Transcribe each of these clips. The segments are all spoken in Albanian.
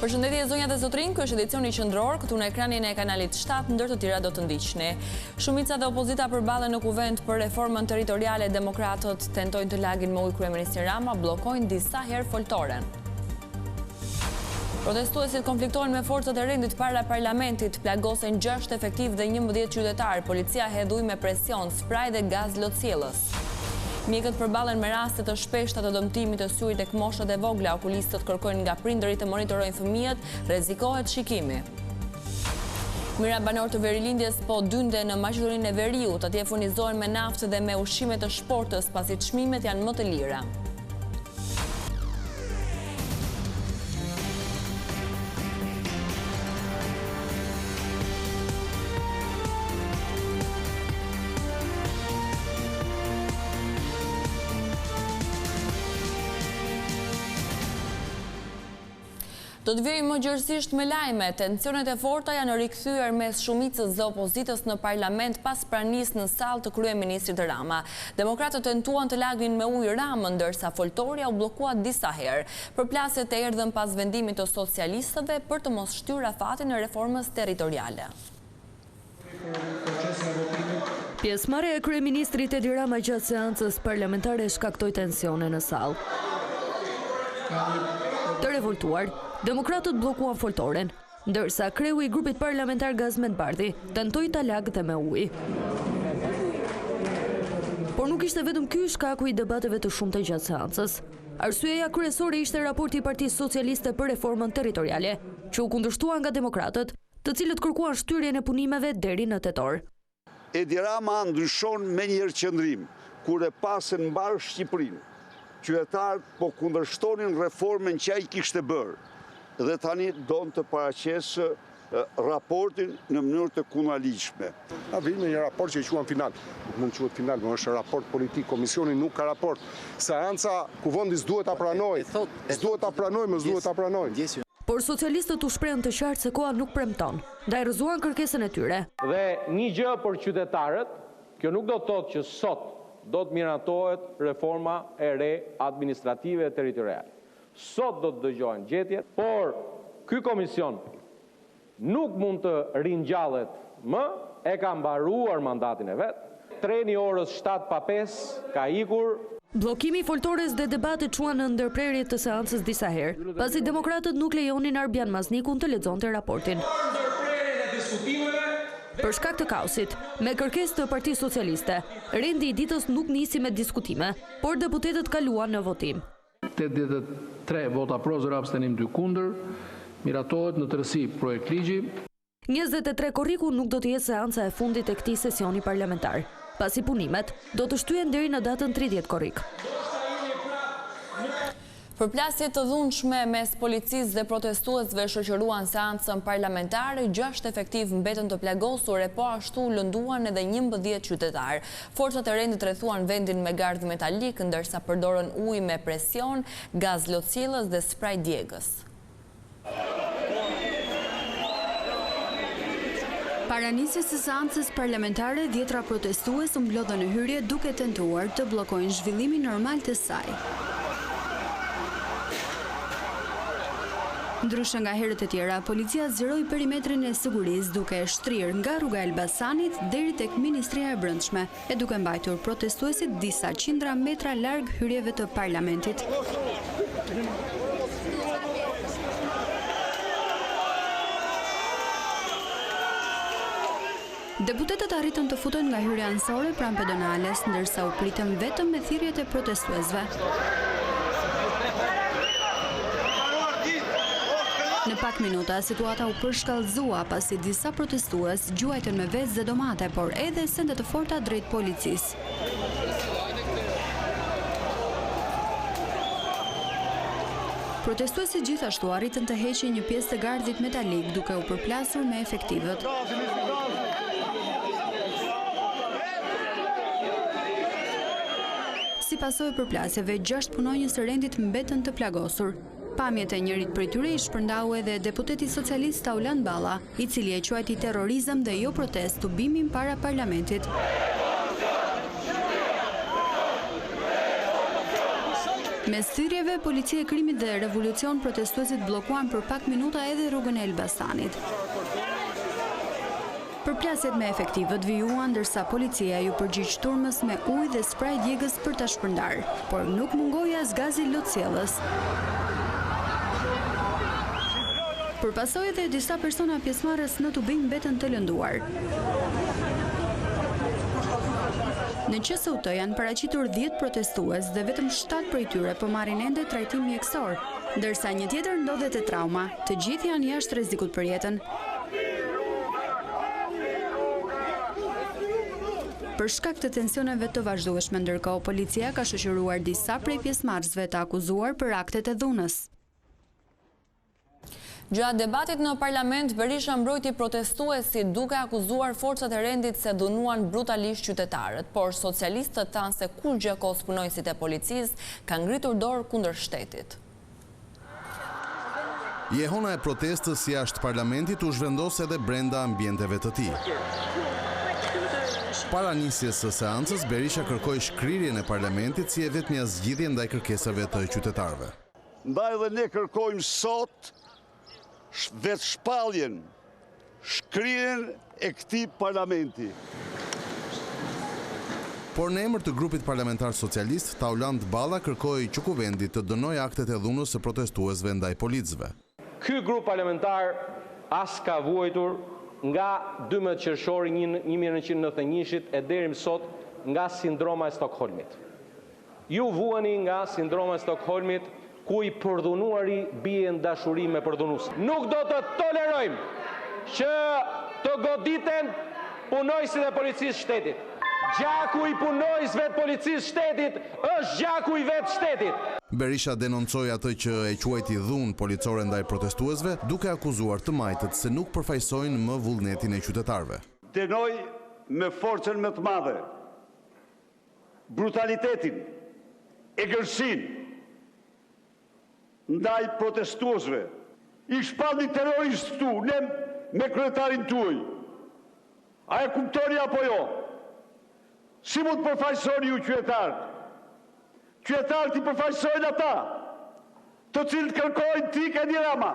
Përshëndetje zonjat dhe zotrinj, ky është edicioni qendror, këtu në ekranin e kanalit 7, ndër të tjera do të ndiqni. Shumica dhe opozita përballen në kuvent për reformën territoriale. Demokratët tentojnë të lagin me ujë kryeministin Rama, bllokojnë disa herë foltoren. Protestuesit konfliktojnë me forcat e rendit para parlamentit, plagosen 6 efektiv dhe 11 qytetar. Policia hedh ujë me presion, spraj dhe gaz lotësiellës. Mjekët përballen me raste të shpeshta të dëmtimit të syrit tek moshat e vogla. Okulistët kërkojnë nga prindërit të monitorojnë fëmijët, rrezikohet shikimi. Mira banor të verilindjes po dynde në Maqedoninë e Veriut, atje furnizohen me naftë dhe me ushqime të shportës, pasi çmimet janë më të lira. Do të vijmë më gjërësisht me lajme. Tensionet e forta janë rikthyer mes shumicës dhe opozitës në parlament pas pranisë në sallë të kryeministrit Rama. Demokratët tentuan të lagnin me ujë Ramën, ndërsa foltorja u bllokua disa herë. Përplasjet e erdhën pas vendimit të socialistëve për të mos shtyrë afatin e reformës territoriale. Pjesëmarrja e kryeministrit Edi Rama gjatë seancës parlamentare shkaktoi tensione në sallë. Të revoltuar, demokratët bllokuan foltoren, ndërsa kreu i grupit parlamentar Gazmet Bardhi tentoi ta lagte me ujë. Por nuk ishte vetëm ky shkaku i debateve të shumta gjatë seancës. Arsyeja kryesore ishte raporti i Partisë Socialiste për reformën territoriale, që u kundërshtua nga demokratët, të cilët kërkuan shtyrjen e punimeve deri në tetor. Edi Rama ndryshon me një qëndrim, kur e pasën mbar Shqipërinë. Qytetarët po kundërshtonin reformën që ai kishte bërë dhe tani donë të paraqesë raportin në mënyrë të kunaligjshme. Na vjen një raport që i quajmë final. Mund të quhet final, por është raport politik. Komisioni nuk ka raport. Seanca kuvendis duhet ta pranojë. S'duhet ta pranojë, mos duhet ta pranojë. Por socialistët u shprehën të qartë se koha nuk premton, ndaj rrëzuan kërkesën e tyre. Dhe një gjë për qytetarët, kjo nuk do të thotë që sot do të miratohet reforma e re administrative e territoriale. Sot do të dëgjohen gjetjet, por ky komision nuk mund të ringjallet më, e ka mbaruar mandatin e vet. Treni orës 7 pa 5 ka ikur. Bllokimi i foltores dhe debatet çuan në ndërprerje të seancës disa herë, pasi demokratët nuk lejonin Arbian Maznikun të lexonte raportin. Për shkak të kaosit, me kërkesë të Partisë Socialiste, rendi i ditës nuk nisi me diskutime, por deputetët kaluan në votim. 83 vota pro, 0 abstenim, 2 kundër, miratohet në tërësi projekt ligji. 23 korriku nuk do të jetë seanca e fundit e këtij sesioni parlamentar, pasi punimet do të shtyhen deri në datën 30 korrik. Përplasje të dhunshme mes policisë dhe protestuesve shoqëruan seancën parlamentare, 6 efektiv mbetën të plagosur e po ashtu lënduan edhe 11 qytetar. Forcat e rendit rrethuan vendin me gardh metalik, ndërsa përdorën ujë me presion, gaz lotësiellës dhe spray djegës. Para nisjes së seancës parlamentare, 10 protestues u mblodhën në hyrje duke tentuar të bllokojnë zhvillimin normal të saj. Ndryshe nga herët e tjera, policia zgjeroi perimetrin e sigurisë duke e shtrirë nga rruga Elbasanit deri tek Ministria e Brendshme e duke mbajtur protestuesit disa qindra metra larg hyrjeve të parlamentit. Deputetët arritën të futen nga hyrja anësore pranë pedonales, ndërsa u pritën vetëm me thirrjet e protestuesve. Në pak minuta, situata u përshkallëzua pasi disa protestues gjuajtën me vezë dhe domate, por edhe sende të forta drejt policisë. Protestuesit gjithashtu arritën të heqin një pjesë të gardhit metalik duke u përplasur me efektivët. Si pasojë përplasjeve, 6 punonjës së rendit mbetën të plagosur. Pamjet e njërit prej tyre i shpërndau edhe deputeti socialist Taulan Balla, i cili e quajti terrorizëm dhe jo protest tubimin para parlamentit. Mes thyrjeve, policia e krimit dhe revolucion protestuesit blokuan për pak minuta edhe rrugën e Elbasanit. Përplasjet me efektivët vijuan, ndërsa policia ju përgjigj turmës me ujë dhe spray djegës për ta shpërndar, por nuk mungoi as gazi lotësiellës. Për pasojë dhe disa persona pjesëmarrës në tubim mbetën të lënduar. Në QSUT janë paraqitur 10 protestues dhe vetëm 7 prej tyre po marrin ende trajtim mjekësor, ndërsa një tjetër ndodhet e trauma. Të gjithë janë jashtë rrezikut për jetën. Për shkak të tensioneve të vazhdueshme, ndërkohë policia ka shoqëruar disa prej pjesëmarrësve të akuzuar për aktet e dhunës. Gjatë debatit në parlament, Berisha mbrojti protestuesit duke akuzuar forcat e rendit se dhunuan brutalisht qytetarët, por socialistët thanë se kur gjekos punojësit e policisë kanë ngritur dorë kundër shtetit. Jehona e protestës jashtë parlamentit u zhvendos edhe brenda ambienteve të tij. Para nisjes së seancës, Berisha kërkoi shkrirjen e parlamentit si e vetmja zgjidhje ndaj kërkesave të qytetarëve. Ndaj dhe ne kërkojmë sot vetë shpalljen, shkrirjen e këtij parlamenti. Por në emër të grupit parlamentar socialist, Tauland Balla kërkoi që kuvendi të dënojë aktet e dhunës së protestuesve ndaj policëve. Ky grup parlamentar as ka vuajtur nga 12 qershori 1991 e deri më sot nga sindroma e Stockholmit. Ju vuani nga sindroma e Stockholmit, ku i përdhunuari bie në dashuri me përdhunuesin. Nuk do të tolerojmë që të goditen punojësit e policisë shtetit. Gjaku i punojësve të policisë shtetit është gjaku i vetë shtetit. Berisha denoncoi atë që e quajti dhunë policore ndaj protestuesve, duke akuzuar të majtët se nuk përfaqësojnë më vullnetin e qytetarëve. Denoj me forcën më të madhe brutalitetin, egërsinë ndaj protestuesve. I shpalli terrorist këtu, ne me kryetarin tuaj. A e kuptoni apo jo? Si mund të përfaqësoni ju qytetarët? Qytetarët i përfaqësojnë ata, të cilët kërkojnë tikë e një Rama.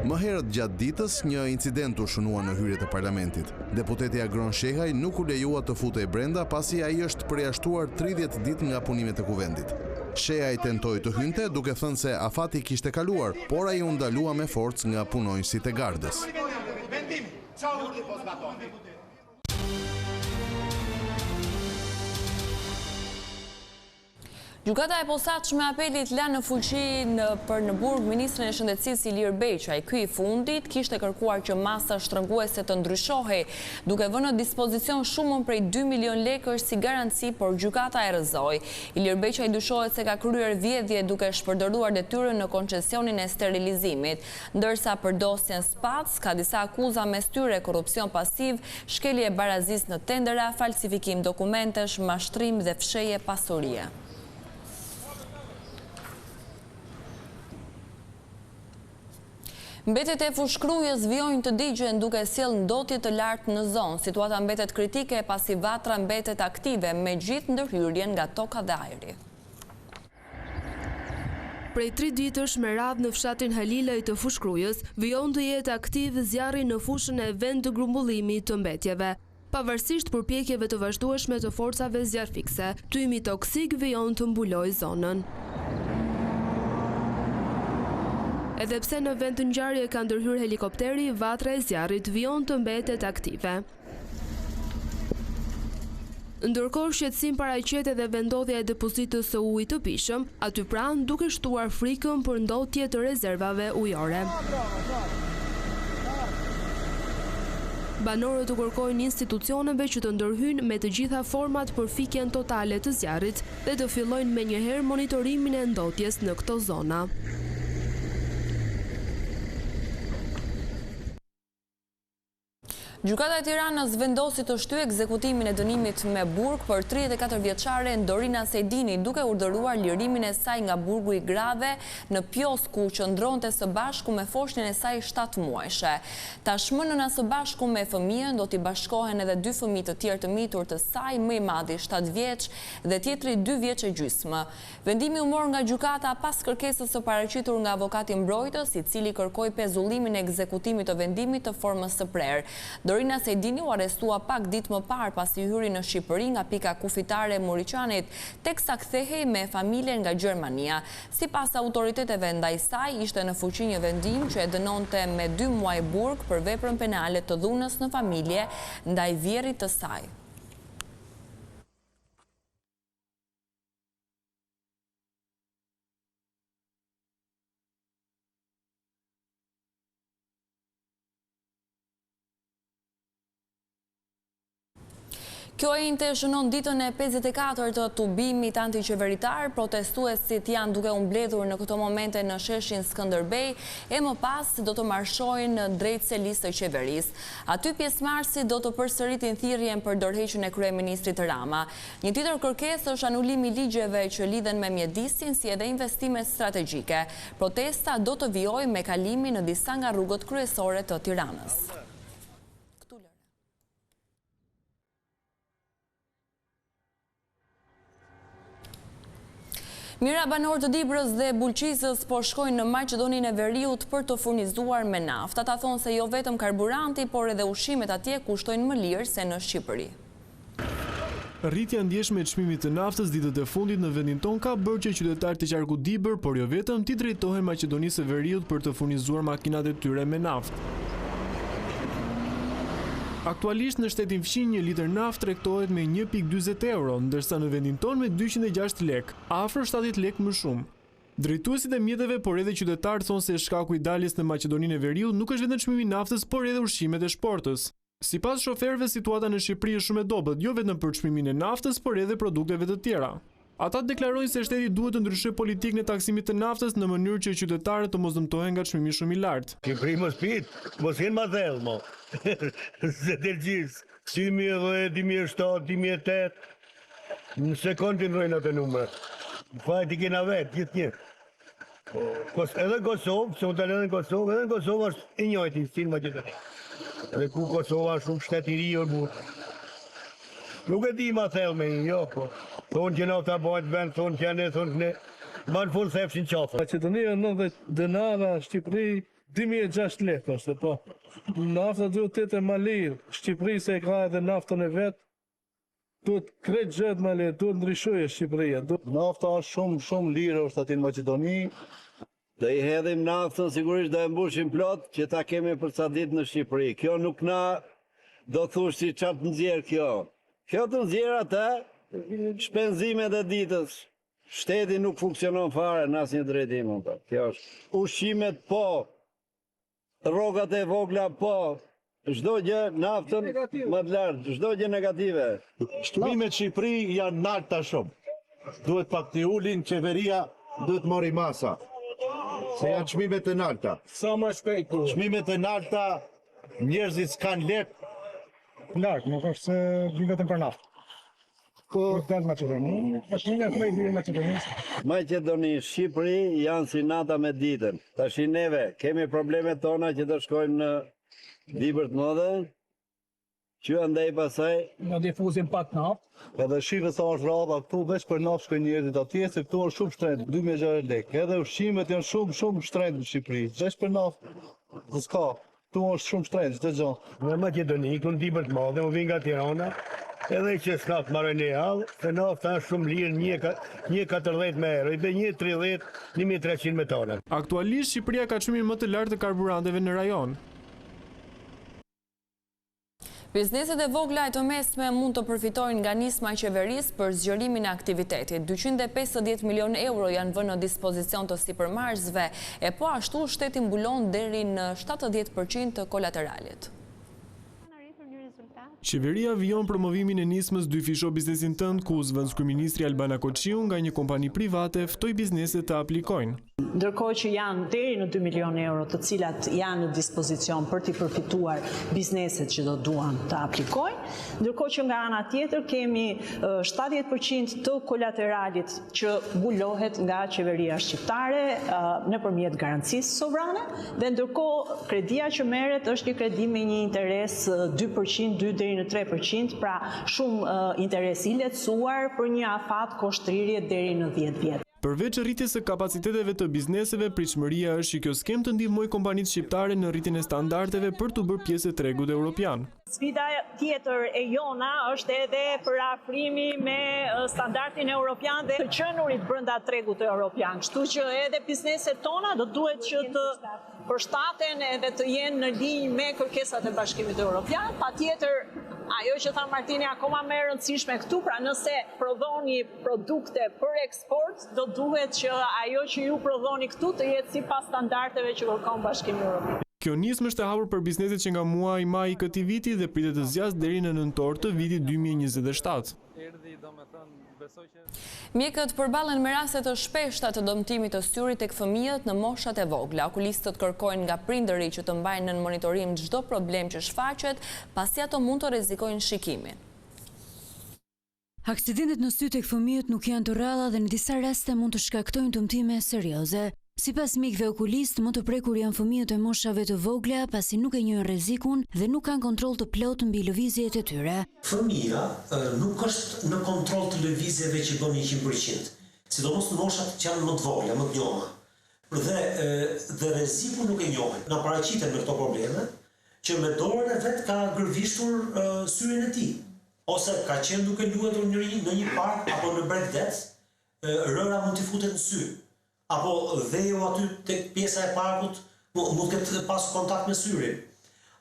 Më herët gjatë ditës, një incident u shënua në hyrjet e parlamentit. Deputeti Agron Shehaj nuk u lejua të futej brenda pasi ai është përjashtuar 30 ditë nga punimet e kuvendit. Shehaj tentoi të hynte duke thënë se afati kishte kaluar, por ai u ndalua me forcë nga punonjësit e gardës. Gjykata e posaçme apelit la në fuqi për në burg ministrin e shëndetësisë Ilir Beqaj. Ky i fundit kishte kërkuar që masa shtrënguese të ndryshohej, duke vënë në dispozicion shumën prej 2 milion lekësh si garanci, por gjykata e rrëzoi. Ilir Beqaj dyshohet se ka kryer vjedhje duke shpërdoruar detyrën në koncesionin e sterilizimit, ndërsa për dosjen Spac ka disa akuza mes tyre korrupsion pasiv, shkelje barazisë në tendera, falsifikim dokumentesh, mashtrim dhe fshehje pasurie. Mbetet e fushkrujës vjojnë të digjen duke sjellë ndotje të lartë në zonë. Situata mbetet kritike pasi vatra mbetet aktive me gjithë ndërhyrjen nga toka dhe ajri. Prej 3 ditësh me radhë në fshatin Halilaj të fushkrujës, vijon të jetë aktiv zjarri në fushën e vend të grumbullimit të mbetjeve. Pavarësisht përpjekjeve të vazhdueshme të forcave zjarfikse, tymi toksik vijon të mbuloj zonën. Edhe pse në vend të ngjarje ka ndërhyr helikopteri, vatra e zjarrit vijon të mbetet aktive. Ndërkohë shqetësim paraqet edhe vendodhja e depozitës së ujit të pishëm, aty pranë duke shtuar frikën për ndotje të rezervave ujore. Banorët u kërkojnë institucioneve që të ndërhyjnë me të gjitha format për fikjen totale të zjarrit dhe të fillojnë menjëherë monitorimin e ndotjes në këto zona. Gjykata e Tiranës vendosi të shtyjë ekzekutimin e dënimit me burg për 34 vjeçare Dorina Sejdini, duke urdhëruar lirimin e saj nga burgu i grave në Pjoz, ku qëndronte së bashku me foshnjën e saj 7 muajshe. Tashmë nëna së bashku me fëmijën do t'i bashkohen edhe 2 fëmijë të tjerë të mitur të saj, më i madhi 7 vjeç dhe tjetri 2 vjeç e gjysmë. Vendimi u mor nga gjykata pas kërkesës së paraqitur nga avokati mbrojtës, i cili kërkoi pezullimin e ekzekutimit të vendimit të formës së prerë. Dorina Sejdini u arrestua pak ditë më parë pasi hyri në Shqipëri nga pika kufitare e Muriqanit, teksa kthehej me familjen nga Gjermania. Sipas autoriteteve ndaj saj, ishte në fuqi një vendim që e dënonte me 2 muaj burg për veprën penale të dhunës në familje ndaj vjerrit të saj. Kjo e njëjtë shënon ditën e 54 të tubimit antiqeveritar. Protestuesit janë duke u mbledhur në këto momente në sheshin Skënderbej e më pas do të marshojnë drejt selisë së qeverisë. Aty pjesëmarrësit do të përsëritin thirrjen për dorëheqjen e kryeministrit Rama. Një tjetër kërkesë është anulimi i ligjeve që lidhen me mjedisin, si edhe investimet strategjike. Protesta do të vijojë me kalimin në disa nga rrugët kryesore të Tiranës. Mira banor të Dibrës dhe Bulqizës po shkojnë në Maqedoninë e Veriut për të furnizuar me naftë. Ata thonë se jo vetëm karburanti, por edhe ushqimet atje kushtojnë më lirë se në Shqipëri. Rritja ndjeshme e çmimit të naftës ditët e fundit në vendin ton ka bërë që qytetarët e qarkut Dibër, por jo vetëm, t'i drejtohen Maqedonisë së Veriut për të furnizuar makinat e tyre me naftë. Aktualisht në shtetin fqin një litër naftë tregtohet me 1,40 euro, ndërsa në vendin ton me 206 lek, afër 70 lek më shumë. Drejtuesit e mjeteve, por edhe qytetarët thonë se shkaku i daljes në Maqedoninë e Veriut nuk është vetëm çmimi i naftës, por edhe ushqimet e shportës. Sipas shoferëve, situata në Shqipëri është shumë e dobët, jo vetëm për çmimin e naftës, por edhe produkteve të tjera. Ata deklarojnë se shteti duhet të ndryshojë politikën e taksimit të naftës në mënyrë që qytetarët të mos dëmtohen nga çmimi shumë i lartë. Shqipëri mos pit, mos jenë ma thellë, mo. Se delgjis, 2010, 2007, 2008, në sekundin rojnë atë numër. Fajt i kena vetë, gjithë një. Edhe Kosovë, se unë të lënë në Kosovë, edhe në Kosovë është i njojti, si në Maqedoni. Edhe ku Kosovë është shumë shtetë i ri o burë. Nuk e di ma thellë me një, jo, po. Thonë që nafta bajt vend, thonë që janë, thonë që ne, banë full thefshin qafë. Maqedonia 90 denara, Shqipëri 2006 lekë është, po. Nafta duhet të jetë më lirë. Shqipëri se e ka edhe naftën e vetë, duhet krejt gjëtë më lirë, duhet ndryshojë Shqipëria. Nafta është shumë lirë është ati në Maqedoni. Dhe i hedhim naftën, sigurisht dhe mbushim plot që ta kemi për ca ditë në Shqipëri. Kjo nuk na do thush si qatë nëzjerë kjo. Kjo të nëzjerë atë, shpenzimet e ditës. Shteti nuk funksionon fare në asnjë drejtim. Kjo është ushqimet po, rrogat e vogla po, çdo gjë naftën më të lartë, çdo gjë negative. Çmimet Shqipëri janë narta shumë. Duhet pak t'i ulin, qeveria duhet mori masa. Se janë çmimet e narta. Sa më shpejt. Çmimet e narta, njerëzit s'kan lek. Lartë, nuk është se vi vetëm për naftë. Po, Maqedoni, Shqipëri janë si nata me ditën. Tash neve kemi problemet tona që të shkojmë në Dibër të Madhe, që andaj pasaj në difuzim pak naftë. Edhe shifë sa është rrava këtu veç për naftë shkojnë njerëzit atje, se këtu është shumë shtrenjtë, 2006 lekë. Edhe ushqimet janë shumë shtrenjtë në Shqipëri. Veç për naftë, s'ka. Këtu është shumë shtrenjtë, çdo gjë. Në Maqedoni, këtu në Dibër të Madhe, u vin nga Tirana. Edhe që s'ka të marrë një halë, se nafta është shumë lirë, 1,40 me euro, i be 1,30, 1.300 me tonë. Aktualisht, Shqipëria ka çmimin më të lartë të karburanteve në rajon. Bizneset e vogla e të mesme mund të përfitojnë nga nisma e qeverisë për zgjerimin e aktivitetit. 250 milion euro janë vënë në dispozicion të sipërmarrësve, e po ashtu shteti mbulon deri në 70% të kolateralit. Qeveria vijon promovimin e nismës Dyfisho biznesin tënd, ku zëvendës kryeministri Albana Koçiu nga një kompani private ftoi bizneset të aplikojnë. ndërkohë që janë deri në 2 milion euro të cilat janë në dispozicion për t'i përfituar bizneset që do duan të aplikojnë, ndërkohë që nga ana tjetër kemi 70% të kolateralit që mbulohet nga qeveria shqiptare nëpërmjet garancisë sovrane, dhe ndërkohë kredia që merret është një kredi me një interes 2%, 2 deri në 3%, pra shumë interes i lehtësuar për një afat koshtriri deri në 10 vjet. Përveç rritjes së kapaciteteve të bizneseve, pritshmëria është që kjo skem të ndihmojë kompanitë shqiptare në rritjen e standardeve për të bërë pjesë e tregut evropian. Sfida tjetër e jona është edhe për afrimi me standardin evropian dhe të qenurit brenda tregut evropian. Kështu që edhe bizneset tona do duhet që të përshtaten edhe të jenë në linjë me kërkesat e Bashkimit Evropian. Patjetër, ajo që tha Martini akoma më e rëndësishme këtu, pra nëse prodhoni produkte për eksport, do duhet që ajo që ju prodhoni këtu të jetë sipas standardeve që kërkon Bashkimi Evropian. Kjo nismë është e hapur për bizneset që nga muaji maj i këtij viti dhe pritet të zgjasë deri në nëntor të vitit 2027. Mjekët përballen me raste të shpeshta të dëmtimit të syrit tek fëmijët në moshat e vogla. Okulistët kërkojnë nga prindëri që të mbajnë në monitorim çdo problem që shfaqet, pasi ato mund të rrezikojnë shikimin. Aksidentet në sy tek fëmijët nuk janë të rralla dhe në disa raste mund të shkaktojnë dëmtime serioze. Sipas mjekëve okulist, më të prekur janë fëmijët e moshave të vogla pasi nuk e njohin rrezikun dhe nuk kanë kontroll të plotë mbi lëvizjet e tyre. Fëmia nuk është në kontroll të lëvizjeve që bën 100%, sidomos në moshat që janë më të vogla, më të njohura. Dhe rreziku nuk e njohin. Na paraqiten me këto probleme që me dorën e vet ka gërvishtur syrin e tij, ose ka qenë duke luajtur në një park apo në bregdet, rëra mund t'i futet në sy. Apo dheju aty tek pjesa e parkut mund të ketë pasur kontakt me syrin.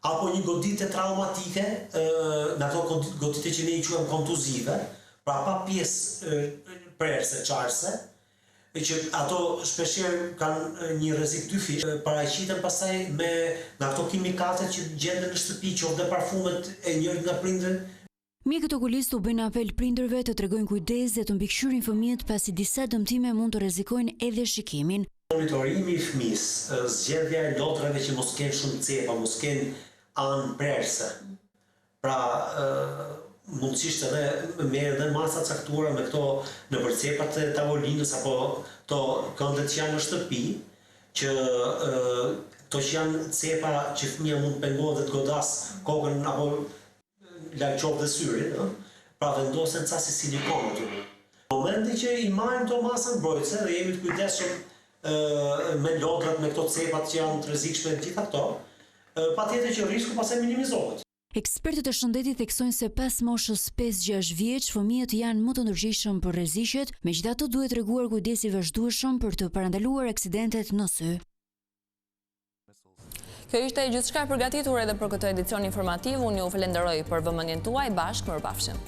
Apo një goditje traumatike, në ato goditje që ne i quajmë kontuzive, pra pa pjesë prerse, qarse, që ato shpeshherë kanë një rrezik dyfish, paraqiten pastaj me nga ato kimikatet që gjenden në shtëpi, qoftë parfumet e njërit nga prindërit. Mjekët okulist u bëjnë apel prindërve të tregojnë kujdes dhe të mbikëqyrin fëmijët pasi disa dëmtime mund të rrezikojnë edhe shikimin. Monitorimi i fëmisë, zgjedhja e lotrave që mos kenë shumë cepa, mos kenë anë prerse. Pra, mundësisht edhe merr edhe masa caktuara me këto nëpër cepat e tavolinës apo to këndet që janë në shtëpi, që to që janë cepa që fëmia mund të pengohet dhe të godas kokën apo larg qoftë dhe syrin, pra vendosen ca si silikon aty. Në momenti që i marrim këto masa mbrojtëse dhe jemi të kujdesshëm me lodrat, me këto cepat që janë të rrezikshme të gjitha këto, patjetër që risku pastaj minimizohet. Ekspertët e shëndetit theksojnë se pas moshës 5-6 vjeç, fëmijët janë më të ndërgjegjshëm për rreziqet, megjithatë duhet treguar kujdes i vazhdueshëm për të parandaluar aksidentet në sy. Kjo ishte gjithçka e përgatitur edhe për këtë edicion informativ. Unë ju falenderoj për vëmendjen tuaj. Bashkë mirupafshim.